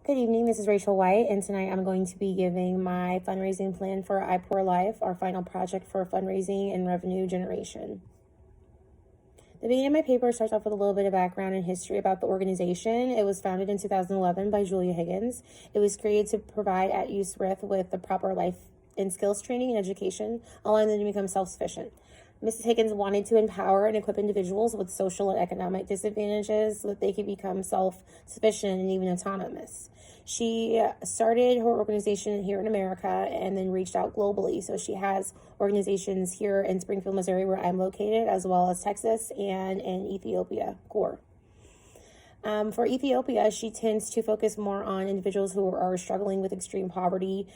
Good evening, this is Rachel White, and tonight I'm going to be giving my fundraising plan for iPour Life, our final project for fundraising and revenue generation. The beginning of my paper starts off with a little bit of background and history about the organization. It was founded in 2011 by Julia Higgins. It was created to provide at-use youth with the proper life and skills training and education, allowing them to become self-sufficient. Mrs. Higgins wanted to empower and equip individuals with social and economic disadvantages so that they could become self-sufficient and even autonomous. She started her organization here in America and then reached out globally. So she has organizations here in Springfield, Missouri, where I'm located, as well as Texas and in Ethiopia, core. For Ethiopia, she tends to focus more on individuals who are struggling with extreme poverty,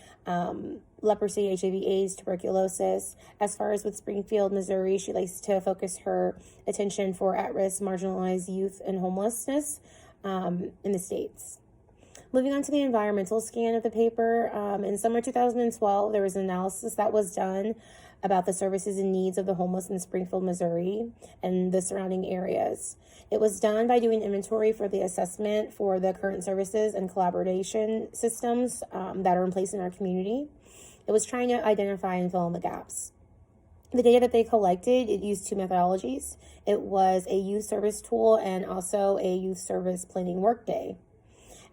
leprosy, HIV/AIDS, tuberculosis. As far as with Springfield, Missouri, she likes to focus her attention for at-risk, marginalized youth and homelessness in the States. Moving on to the environmental scan of the paper, in summer 2012, there was an analysis that was done about the services and needs of the homeless in Springfield, Missouri, and the surrounding areas. It was done by doing inventory for the assessment for the current services and collaboration systems that are in place in our community. It was trying to identify and fill in the gaps. The data that they collected, it used two methodologies. It was a youth service tool and also a youth service planning workday.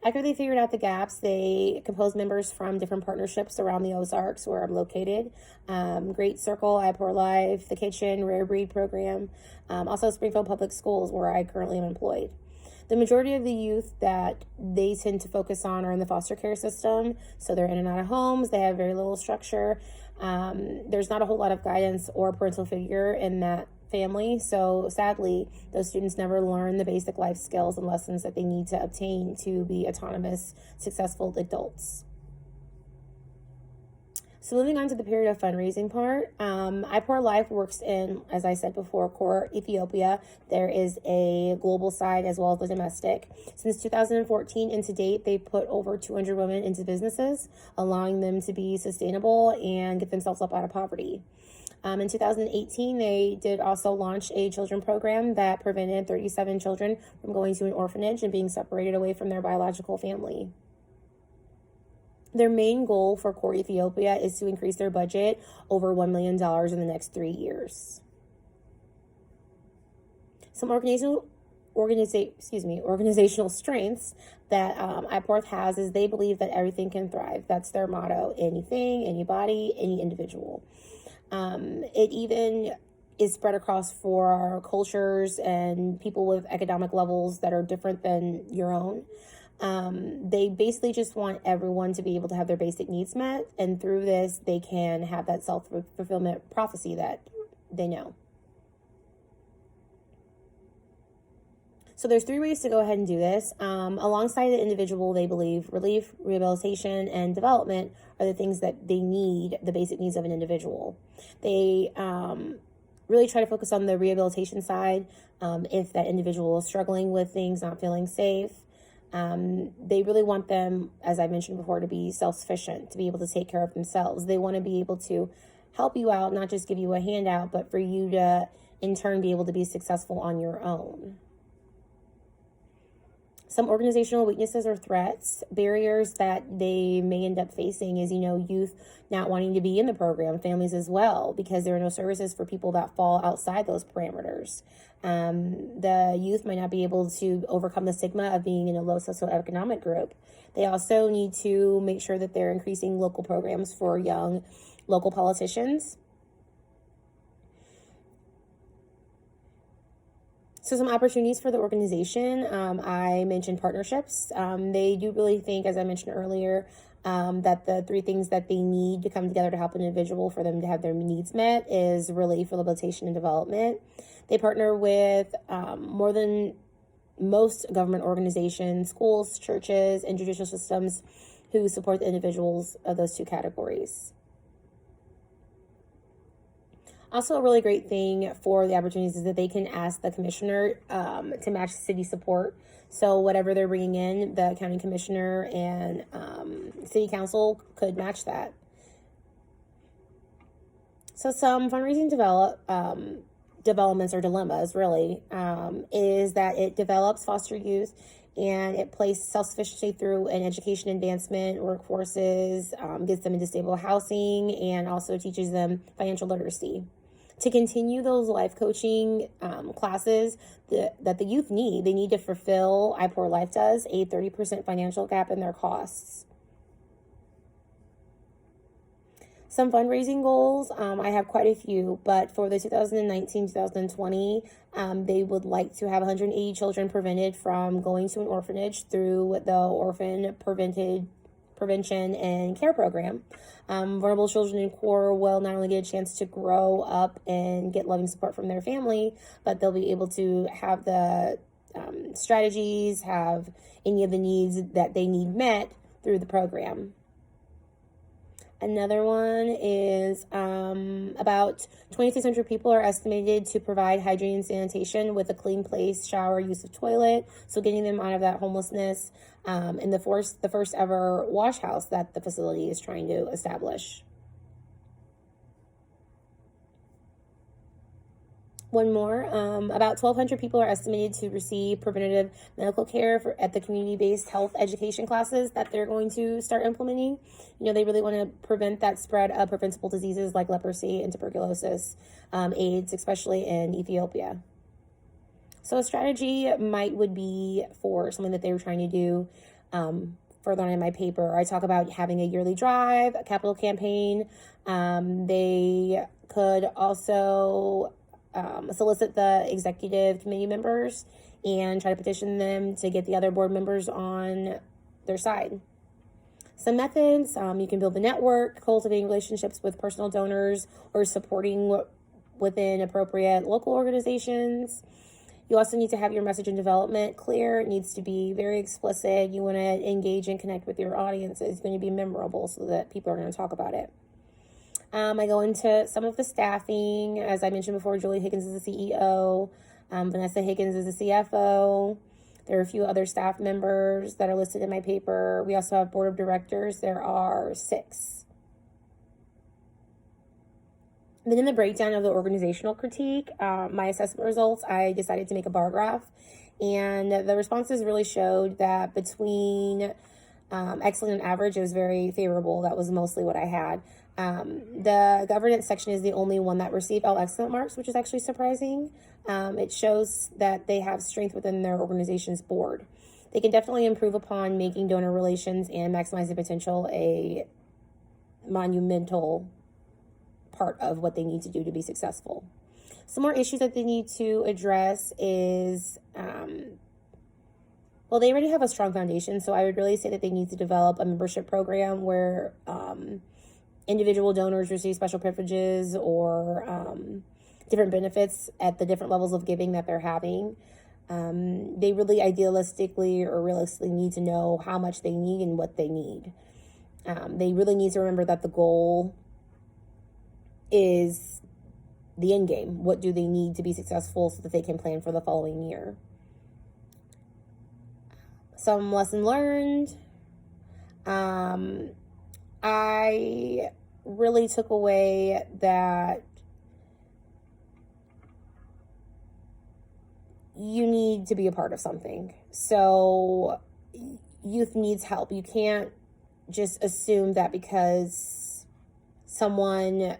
After they figured out the gaps, they composed members from different partnerships around the Ozarks, where I'm located. Great Circle, iPour Life, The Kitchen, Rare Breed Program, also Springfield Public Schools, where I currently am employed. The majority of the youth that they tend to focus on are in the foster care system, so they're in and out of homes, they have very little structure. There's not a whole lot of guidance or parental figure in that family, so sadly those students never learn the basic life skills and lessons that they need to obtain to be autonomous, successful adults. So moving on to the period of fundraising part, iPour Life works in, as I said before, core Ethiopia. There is a global side as well as the domestic. Since 2014 and to date, they put over 200 women into businesses, allowing them to be sustainable and get themselves up out of poverty. In 2018, they did also launch a children program that prevented 37 children from going to an orphanage and being separated away from their biological family. Their main goal for Core Ethiopia is to increase their budget over $1 million in the next 3 years. Some organizational strengths that iPour has is they believe that everything can thrive. That's their motto: anything, anybody, any individual. It even is spread across for our cultures and people with economic levels that are different than your own. They basically just want everyone to be able to have their basic needs met, and through this, they can have that self-fulfillment prophecy that they know. So there's 3 ways to go ahead and do this. Alongside the individual, they believe relief, rehabilitation, and development are the things that they need, the basic needs of an individual. They really try to focus on the rehabilitation side. If that individual is struggling with things, not feeling safe, they really want them, as I mentioned before, to be self-sufficient, to be able to take care of themselves. They want to be able to help you out, not just give you a handout, but for you to, in turn, be able to be successful on your own. Some organizational weaknesses or threats, barriers that they may end up facing is, youth not wanting to be in the program, families as well, because there are no services for people that fall outside those parameters. The youth might not be able to overcome the stigma of being in a low socioeconomic group. They also need to make sure that they're increasing local programs for young local politicians. So some opportunities for the organization, I mentioned partnerships. They do really think, as I mentioned earlier, that the 3 things that they need to come together to help an individual for them to have their needs met is relief, rehabilitation, and development. They partner with more than most government organizations, schools, churches, and judicial systems who support the individuals of those 2 categories. Also, a really great thing for the opportunities is that they can ask the commissioner to match city support. So whatever they're bringing in, the county commissioner and city council could match that. So some fundraising developments or dilemmas really is that it develops foster youth and it plays self-sufficiency through an education advancement, workforces, gets them into stable housing, and also teaches them financial literacy. To continue those life coaching classes that the youth need, they need to fulfill, iPour Life does, a 30% financial gap in their costs. Some fundraising goals, I have quite a few, but for the 2019-2020, they would like to have 180 children prevented from going to an orphanage through the Orphan Prevention and Care Program. Vulnerable children in CORE will not only get a chance to grow up and get loving support from their family, but they'll be able to have the strategies, have any of the needs that they need met through the program. Another one is about 2,600 people are estimated to provide hygiene and sanitation with a clean place, shower, use of toilet. So getting them out of that homelessness, and the first ever wash house that the facility is trying to establish. One more, about 1,200 people are estimated to receive preventative medical care at the community-based health education classes that they're going to start implementing. They really want to prevent that spread of preventable diseases like leprosy and tuberculosis, AIDS, especially in Ethiopia. So a strategy would be for something that they were trying to do. Further on in my paper, I talk about having a yearly drive, a capital campaign. They could also solicit the executive committee members and try to petition them to get the other board members on their side. Some methods, you can build a network, cultivating relationships with personal donors, or supporting within appropriate local organizations. You also need to have your message and development clear. It needs to be very explicit. You want to engage and connect with your audience. It's going to be memorable so that people are going to talk about it. I go into some of the staffing. As I mentioned before, Julie Higgins is the CEO. Vanessa Higgins is the CFO. There are a few other staff members that are listed in my paper. We also have board of directors. There are 6. Then in the breakdown of the organizational critique, my assessment results, I decided to make a bar graph. And the responses really showed that between excellent and average, it was very favorable. That was mostly what I had. The governance section is the only one that received all excellent marks, which is actually surprising. It shows that they have strength within their organization's board. They can definitely improve upon making donor relations and maximizing potential a monumental part of what they need to do to be successful. Some more issues that they need to address is, well, they already have a strong foundation, so I would really say that they need to develop a membership program where individual donors receive special privileges or different benefits at the different levels of giving that they're having. They really idealistically or realistically need to know how much they need and what they need. They really need to remember that the goal is the end game. What do they need to be successful so that they can plan for the following year? Some lesson learned. I really took away that you need to be a part of something. So youth needs help. You can't just assume that because someone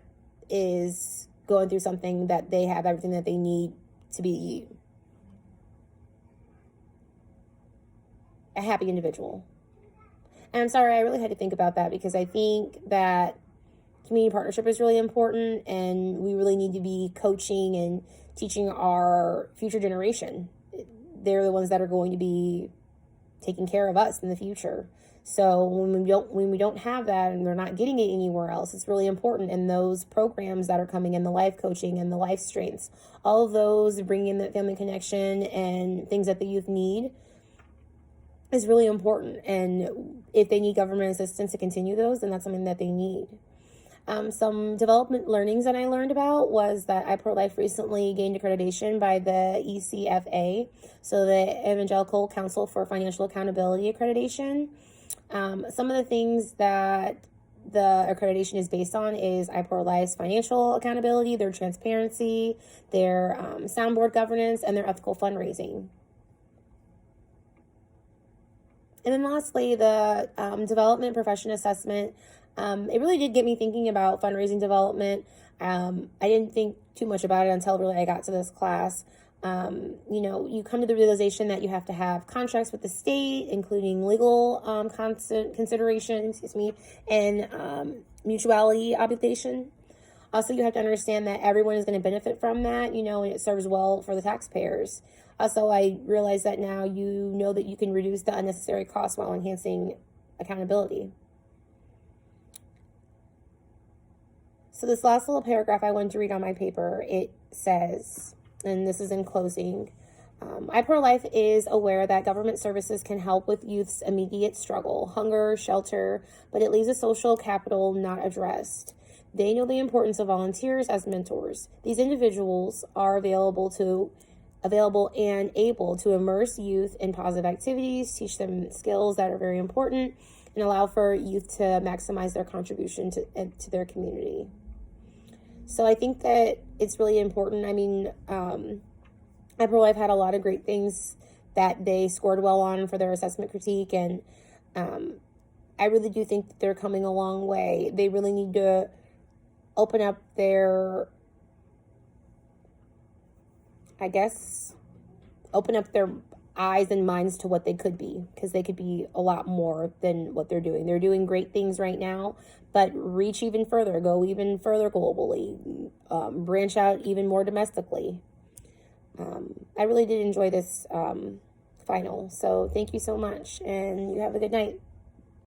is going through something that they have everything that they need to be a happy individual. And I'm sorry, I really had to think about that because I think that community partnership is really important and we really need to be coaching and teaching our future generation. They're the ones that are going to be taking care of us in the future. So when we don't have that and they're not getting it anywhere else, it's really important. And those programs that are coming in, the life coaching and the life strengths, all of those bringing in the family connection and things that the youth need is really important. And if they need government assistance to continue those, then that's something that they need. Some development learnings that I learned about was that iPour Life recently gained accreditation by the ECFA, so the Evangelical Council for Financial Accountability Accreditation. Some of the things that the accreditation is based on is iPour Life's financial accountability, their transparency, their soundboard governance, and their ethical fundraising. And then lastly, the development profession assessment. It really did get me thinking about fundraising development. I didn't think too much about it until really I got to this class. You come to the realization that you have to have contracts with the state, including legal consideration, and mutuality obligation. Also, you have to understand that everyone is going to benefit from that, and it serves well for the taxpayers. Also, I realize that now you know that you can reduce the unnecessary costs while enhancing accountability. So this last little paragraph I wanted to read on my paper, it says, and this is in closing, iPro-Life is aware that government services can help with youth's immediate struggle, hunger, shelter, but it leaves a social capital not addressed. They know the importance of volunteers as mentors. These individuals are available and able to immerse youth in positive activities, teach them skills that are very important, and allow for youth to maximize their contribution to their community. So I think that it's really important. I mean, iPro-Life had a lot of great things that they scored well on for their assessment critique, and I really do think that they're coming a long way. They really need to open up their eyes and minds to what they could be, because they could be a lot more than what they're doing. They're doing great things right now, but reach even further, go even further globally, branch out even more domestically. I really did enjoy this final, so thank you so much, and you have a good night.